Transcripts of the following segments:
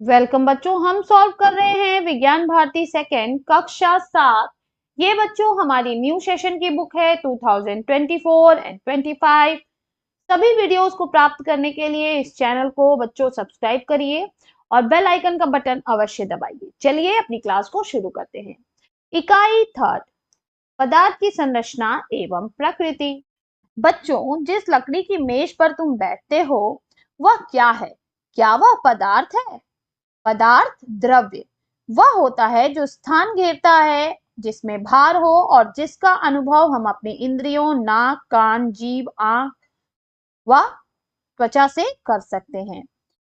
Welcome बच्चों, हम solve कर रहे हैं विज्ञान भारती सेकेंड कक्षा 7। ये बच्चों हमारी न्यू सेशन की बुक है 2024 एंड 25। सभी वीडियोस को प्राप्त करने के लिए इस चैनल को बच्चों सब्सक्राइब करिए और बेल आइकन का बटन अवश्य दबाइए। चलिए अपनी क्लास को शुरू करते हैं। इकाई थर्ड, पदार्थ की संरचना एवं प्रकृति। बच्चों, जिस लकड़ी की मेज पर तुम बैठते हो वह क्या है? क्या वह पदार्थ है? पदार्थ द्रव्य वह होता है जो स्थान घेरता है, जिसमें भार हो और जिसका अनुभव हम अपनी इंद्रियों नाक, कान, जीभ, आंख व त्वचा से कर सकते हैं।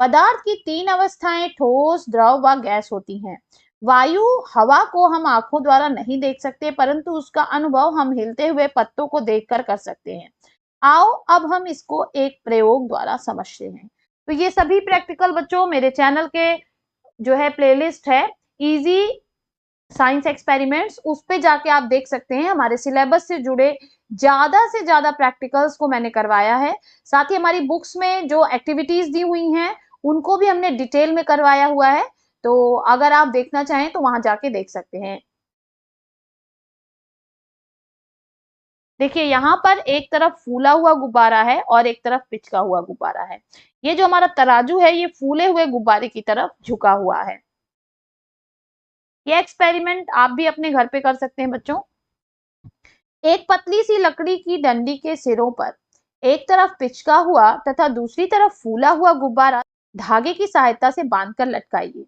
पदार्थ की तीन अवस्थाएं ठोस, द्रव व गैस होती हैं। वायु, हवा को हम आंखों द्वारा नहीं देख सकते, परंतु उसका अनुभव हम हिलते हुए पत्तों को देखकर कर सकते हैं। आओ अब हम इसको एक प्रयोग द्वारा समझते हैं। तो ये सभी प्रैक्टिकल बच्चों मेरे चैनल के जो है प्लेलिस्ट है इजी साइंस एक्सपेरिमेंट्स, उस पे जाके आप देख सकते हैं। हमारे सिलेबस से जुड़े ज्यादा से ज्यादा प्रैक्टिकल्स को मैंने करवाया है। साथ ही हमारी बुक्स में जो एक्टिविटीज दी हुई हैं उनको भी हमने डिटेल में करवाया हुआ है। तो अगर आप देखना चाहें तो वहां जाके देख सकते हैं। देखिए यहाँ पर एक तरफ फूला हुआ गुब्बारा है और एक तरफ पिचका हुआ गुब्बारा है। ये जो हमारा तराजू है ये फूले हुए गुब्बारे की तरफ झुका हुआ है। ये एक्सपेरिमेंट आप भी अपने घर पे कर सकते हैं बच्चों। एक पतली सी लकड़ी की डंडी के सिरों पर एक तरफ पिचका हुआ तथा दूसरी तरफ फूला हुआ गुब्बारा धागे की सहायता से बांधकर लटकाइए।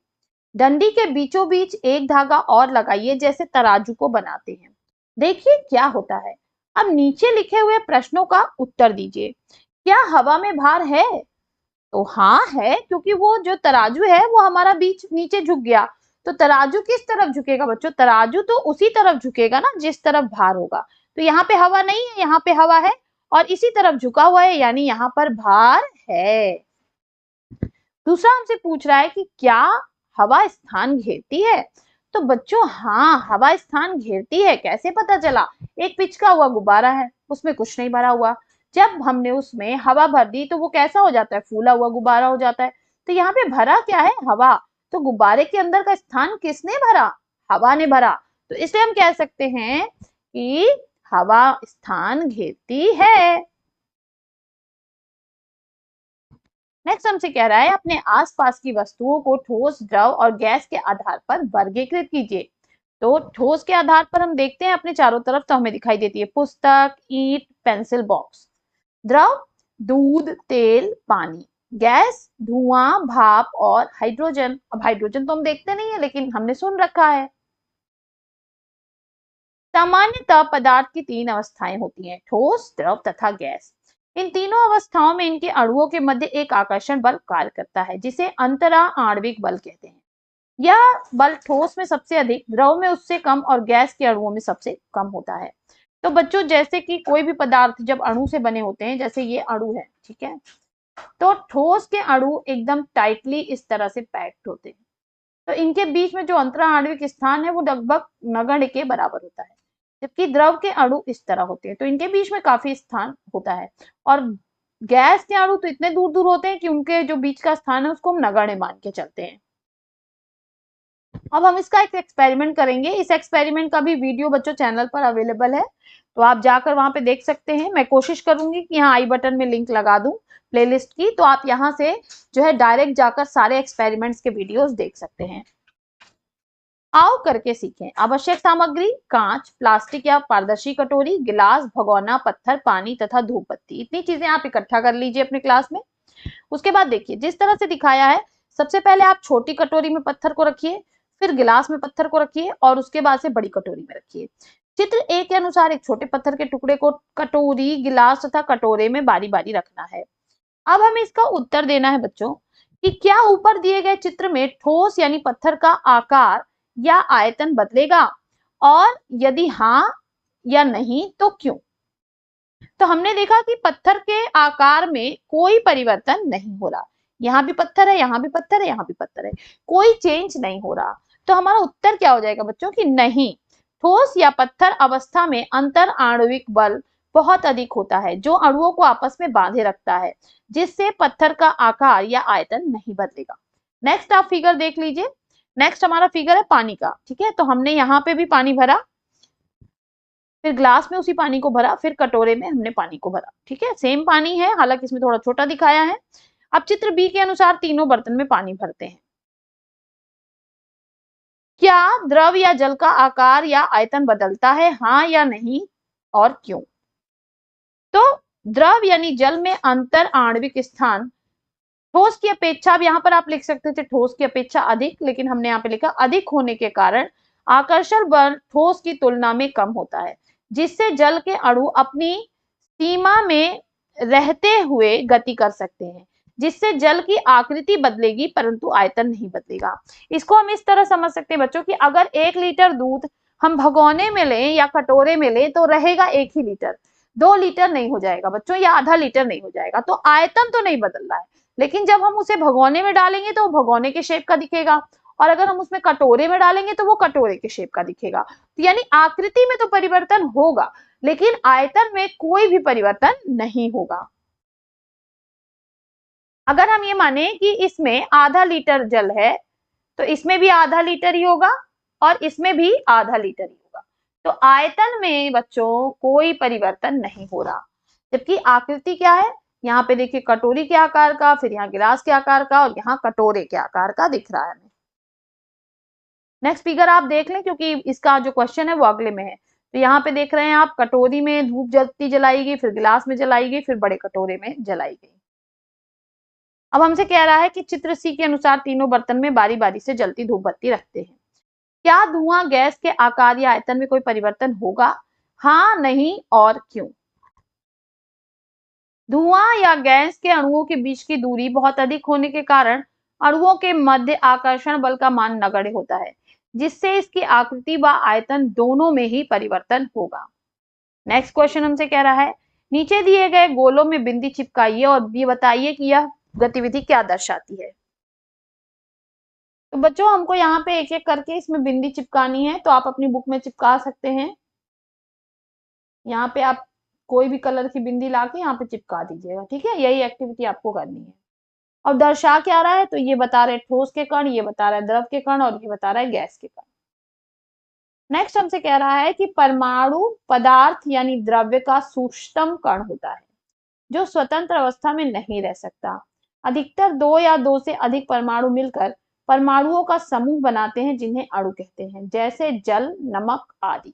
डंडी के बीचों बीच एक धागा और लगाइए जैसे तराजू को बनाते हैं। देखिए क्या होता है। अब नीचे लिखे हुए प्रश्नों का उत्तर दीजिए। क्या हवा में भार है? तो हाँ है, क्योंकि वो जो तराजू है वो हमारा बीच नीचे झुक गया। तो तराजू किस तरफ झुकेगा बच्चों? तराजू तो उसी तरफ झुकेगा ना जिस तरफ भार होगा। तो यहाँ पे हवा नहीं है, यहाँ पे हवा है और इसी तरफ झुका हुआ है, यानी यहाँ पर भार है। दूसरा हमसे पूछ रहा है कि क्या हवा स्थान घेरती है? तो बच्चों हाँ, हवा स्थान घेरती है। कैसे पता चला? एक पिचका हुआ गुब्बारा है, उसमें कुछ नहीं भरा हुआ। जब हमने उसमें हवा भर दी तो वो कैसा हो जाता है? फूला हुआ गुब्बारा हो जाता है। तो यहाँ पे भरा क्या है? हवा। तो गुब्बारे के अंदर का स्थान किसने भरा? हवा ने भरा। तो इसलिए हम कह सकते हैं कि हवा स्थान घेरती है। नेक्स्ट हमसे कह रहा है अपने आसपास की वस्तुओं को ठोस, द्रव और गैस के आधार पर वर्गीकृत कीजिए। तो ठोस के आधार पर हम देखते हैं अपने चारों तरफ, तो हमें दिखाई देती है पुस्तक, ईंट, पेंसिल बॉक्स। द्रव, दूध, तेल, पानी। गैस, धुआं, भाप और हाइड्रोजन। अब हाइड्रोजन तो हम देखते नहीं है लेकिन हमने सुन रखा है। सामान्यतः पदार्थ की तीन अवस्थाएं होती हैं, ठोस, द्रव तथा गैस। इन तीनों अवस्थाओं में इनके अणुओं के मध्य एक आकर्षण बल कार्य करता है जिसे अंतरा आणविक बल कहते हैं। यह बल ठोस में सबसे अधिक, द्रव में उससे कम और गैस के अणुओं में सबसे कम होता है। तो बच्चों जैसे कि कोई भी पदार्थ जब अणु से बने होते हैं, जैसे ये अणु है, ठीक है, तो ठोस के अणु एकदम टाइटली इस तरह से पैक्ड होते हैं। तो इनके बीच में जो अंतरा आणविक स्थान है वो लगभग नगण्य के बराबर होता है। जबकि द्रव के अणु इस तरह होते हैं, तो इनके बीच में काफी स्थान होता है। और गैस के अणु तो इतने दूर दूर होते हैं कि उनके जो बीच का स्थान है उसको हम नगण्य मान के चलते हैं। अब हम इसका एक एक्सपेरिमेंट करेंगे। इस एक्सपेरिमेंट का भी वीडियो बच्चों चैनल पर अवेलेबल है, तो आप जाकर वहां पे देख सकते हैं। मैं कोशिश करूंगी कि यहाँ आई बटन में लिंक लगा दूं प्लेलिस्ट की, तो आप यहाँ से जो है डायरेक्ट जाकर सारे एक्सपेरिमेंट्स के वीडियोस देख सकते हैं। आओ करके सीखें। आवश्यक सामग्री: कांच, प्लास्टिक या पारदर्शी कटोरी, गिलास, भगोना, पत्थर, पानी तथा धूप बत्ती। इतनी चीजें आप इकट्ठा कर लीजिए अपने क्लास में। उसके बाद देखिए जिस तरह से दिखाया है, सबसे पहले आप छोटी कटोरी में पत्थर को रखिए, फिर गिलास में पत्थर को रखिए और उसके बाद से बड़ी कटोरी में रखिए। चित्र एक के अनुसार एक छोटे पत्थर के टुकड़े को कटोरी, गिलास तथा कटोरे में बारी बारी रखना है। अब हमें इसका उत्तर देना है बच्चों कि क्या ऊपर दिए गए चित्र में ठोस यानी पत्थर का आकार या आयतन बदलेगा, और यदि हाँ या नहीं तो क्यों। तो हमने देखा कि पत्थर के आकार में कोई परिवर्तन नहीं हो रहा। यहाँ भी पत्थर है, यहाँ भी पत्थर है, यहाँ भी पत्थर है, कोई चेंज नहीं हो रहा। तो हमारा उत्तर क्या हो जाएगा बच्चों कि नहीं। ठोस या पत्थर अवस्था में अंतर आणविक बल बहुत अधिक होता है जो अणुओं को आपस में बांधे रखता है, जिससे पत्थर का आकार या आयतन नहीं बदलेगा। नेक्स्ट आप फिगर देख लीजिए। नेक्स्ट हमारा फिगर है पानी का, ठीक है। तो हमने यहाँ पे भी पानी भरा, फिर ग्लास में उसी पानी को भरा, फिर कटोरे में हमने पानी को भरा, ठीक है। सेम पानी है, हालांकि इसमें थोड़ा छोटा दिखाया है। अब चित्र बी के अनुसार तीनों बर्तन में पानी भरते हैं। क्या द्रव या जल का आकार या आयतन बदलता है, हाँ या नहीं, और क्यों? तो द्रव यानी जल में अंतर आणविक स्थान ठोस की अपेक्षा, अब यहाँ पर आप लिख सकते थे ठोस की अपेक्षा अधिक, लेकिन हमने यहाँ पे लिखा अधिक होने के कारण आकर्षण बल ठोस की तुलना में कम होता है, जिससे जल के अणु अपनी सीमा में रहते हुए गति कर सकते हैं, जिससे जल की आकृति बदलेगी परंतु आयतन नहीं बदलेगा। इसको हम इस तरह समझ सकते हैं बच्चों कि अगर 1 लीटर दूध हम भगोने में लें या कटोरे में लें तो रहेगा 1 ही लीटर, 2 लीटर नहीं हो जाएगा बच्चों, या आधा लीटर नहीं हो जाएगा। तो आयतन तो नहीं बदल रहा है, लेकिन जब हम उसे भगोने में डालेंगे तो वो भगोने के शेप का दिखेगा, और अगर हम उसमें कटोरे में डालेंगे तो वो कटोरे के शेप का दिखेगा। तो यानी आकृति में तो परिवर्तन होगा, लेकिन आयतन में कोई भी परिवर्तन नहीं होगा। अगर हम ये माने कि इसमें आधा लीटर जल है तो इसमें भी आधा लीटर ही होगा और इसमें भी आधा लीटर ही होगा। तो आयतन में बच्चों कोई परिवर्तन नहीं हो रहा, जबकि आकृति क्या है, यहाँ पे देखिए कटोरी के आकार का, फिर यहाँ गिलास के आकार का, और यहाँ कटोरे के आकार का दिख रहा है। नेक्स्ट फिगर आप देख लें, क्योंकि इसका जो क्वेश्चन है वो अगले में है। तो यहाँ पे देख रहे हैं आप, कटोरी में धूप जलती जलाई गई, फिर गिलास में जलाई गई, फिर बड़े कटोरे में जलाई गई। अब हमसे कह रहा है कि चित्र सी के अनुसार तीनों बर्तन में बारी बारी से जलती धूप बत्ती रखते हैं। क्या धुआं गैस के आकार या आयतन में कोई परिवर्तन होगा, हाँ, नहीं, और क्यों? धुआं या गैस के अणुओं के बीच की दूरी बहुत अधिक होने के कारण अणुओं के मध्य आकर्षण बल का मान नगण्य होता है, जिससे इसकी आकृति व आयतन दोनों में ही परिवर्तन होगा। नेक्स्ट क्वेश्चन हमसे कह रहा है, नीचे दिए गए गोलों में बिंदी चिपकाइए और ये बताइए कि यह गतिविधि क्या दर्शाती है। तो बच्चों हमको यहाँ पे एक एक करके इसमें बिंदी चिपकानी है, तो आप अपनी बुक में चिपका सकते हैं। यहाँ पे आप कोई भी कलर की बिंदी लाके यहाँ पे चिपका दीजिएगा, ठीक है। यही एक्टिविटी आपको करनी है। और दर्शा क्या रहा है, तो ये बता रहे ठोस के कण, ये बता रहा है द्रव के कण, और ये बता रहा है गैस के कण। नेक्स्ट हमसे कह रहा है कि परमाणु पदार्थ यानी द्रव्य का सूक्ष्मतम कण होता है, जो स्वतंत्र अवस्था में नहीं रह सकता। अधिकतर 2 या 2 से अधिक परमाणु मिलकर परमाणुओं का समूह बनाते हैं, जिन्हें अणु कहते हैं, जैसे जल, नमक आदि।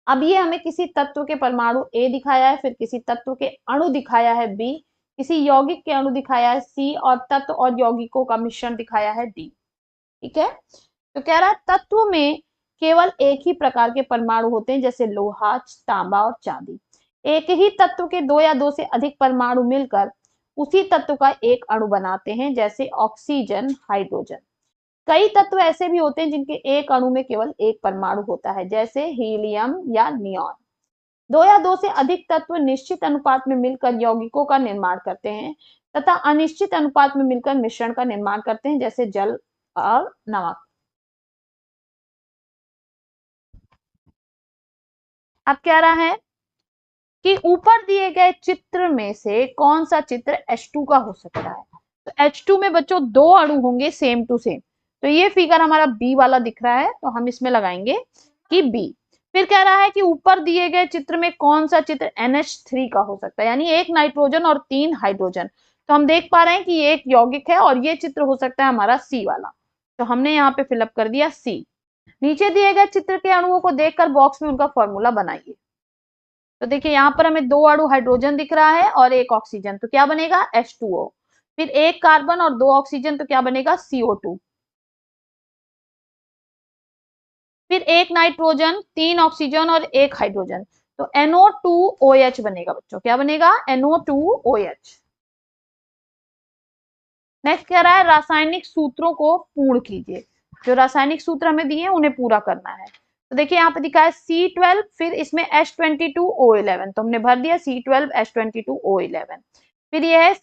अब ये हमें किसी तत्व के परमाणु ए दिखाया है, फिर किसी तत्व के अणु दिखाया है बी, किसी यौगिक के अणु दिखाया है सी, और तत्व और यौगिकों का मिश्रण दिखाया है डी, ठीक है। तो कह रहा है तत्व में केवल एक ही प्रकार के परमाणु होते हैं, जैसे लोहा, तांबा और चांदी। एक ही तत्व के 2 या 2 से अधिक परमाणु मिलकर उसी तत्व का एक अणु बनाते हैं, जैसे ऑक्सीजन, हाइड्रोजन। कई तत्व ऐसे भी होते हैं जिनके एक अणु में केवल एक परमाणु होता है, जैसे हीलियम या नियॉन। 2 या 2 से अधिक तत्व निश्चित अनुपात में मिलकर यौगिकों का निर्माण करते हैं तथा अनिश्चित अनुपात में मिलकर मिश्रण का निर्माण करते हैं, जैसे जल और नमक। अब कह रहा है कि ऊपर दिए गए चित्र में से कौन सा चित्र H2 का हो सकता है। तो H2 में बच्चों 2 अणु होंगे सेम टू सेम, तो ये फिगर हमारा बी वाला दिख रहा है, तो हम इसमें लगाएंगे कि बी। फिर कह रहा है कि ऊपर दिए गए चित्र में कौन सा चित्र NH3 का हो सकता है, यानी 1 नाइट्रोजन और 3 हाइड्रोजन। तो हम देख पा रहे हैं कि ये एक यौगिक है और ये चित्र हो सकता है हमारा सी वाला, तो हमने यहाँ पे फिलअप कर दिया सी। नीचे दिए गए चित्र के अणुओं को देखकर बॉक्स में उनका फॉर्मूला बनाइए। तो देखिए यहाँ पर हमें 2 अणु हाइड्रोजन दिख रहा है और 1 ऑक्सीजन, तो क्या बनेगा H2O। फिर 1 कार्बन और 2 ऑक्सीजन, तो क्या बनेगा CO2। फिर 1 नाइट्रोजन, 3 ऑक्सीजन और 1 हाइड्रोजन, तो NO2OH बनेगा बच्चों। क्या बनेगा NO2OH। नेक्स्ट कह रहा है रासायनिक सूत्रों को पूर्ण कीजिए। जो रासायनिक सूत्र हमें दिए हैं उन्हें पूरा करना है। तो देखिए यहाँ पे दिखा है C12, फिर इसमें H22O11, तो हमने भर दिया C12 H22O11। फिर ये है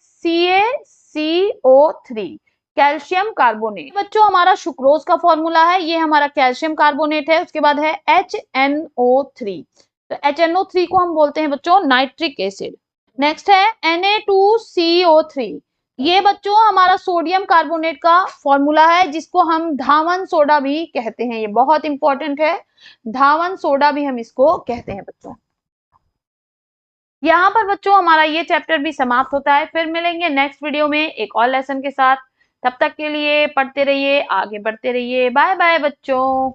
CaCO3 कैल्शियम कार्बोनेट। बच्चों हमारा सुक्रोज का फॉर्मूला है, ये हमारा कैल्शियम कार्बोनेट है। उसके बाद है HNO3, तो HNO3 को हम बोलते हैं बच्चों नाइट्रिक एसिड। नेक्स्ट है Na2CO3, ये बच्चों हमारा सोडियम कार्बोनेट का फॉर्मूला है, जिसको हम धावन सोडा भी कहते हैं। ये बहुत इंपॉर्टेंट है, धावन सोडा भी हम इसको कहते हैं बच्चों। यहाँ पर बच्चों हमारा ये चैप्टर भी समाप्त होता है। फिर मिलेंगे नेक्स्ट वीडियो में एक और लेसन के साथ। तब तक के लिए पढ़ते रहिए, आगे बढ़ते रहिए। बाय बाय बच्चों।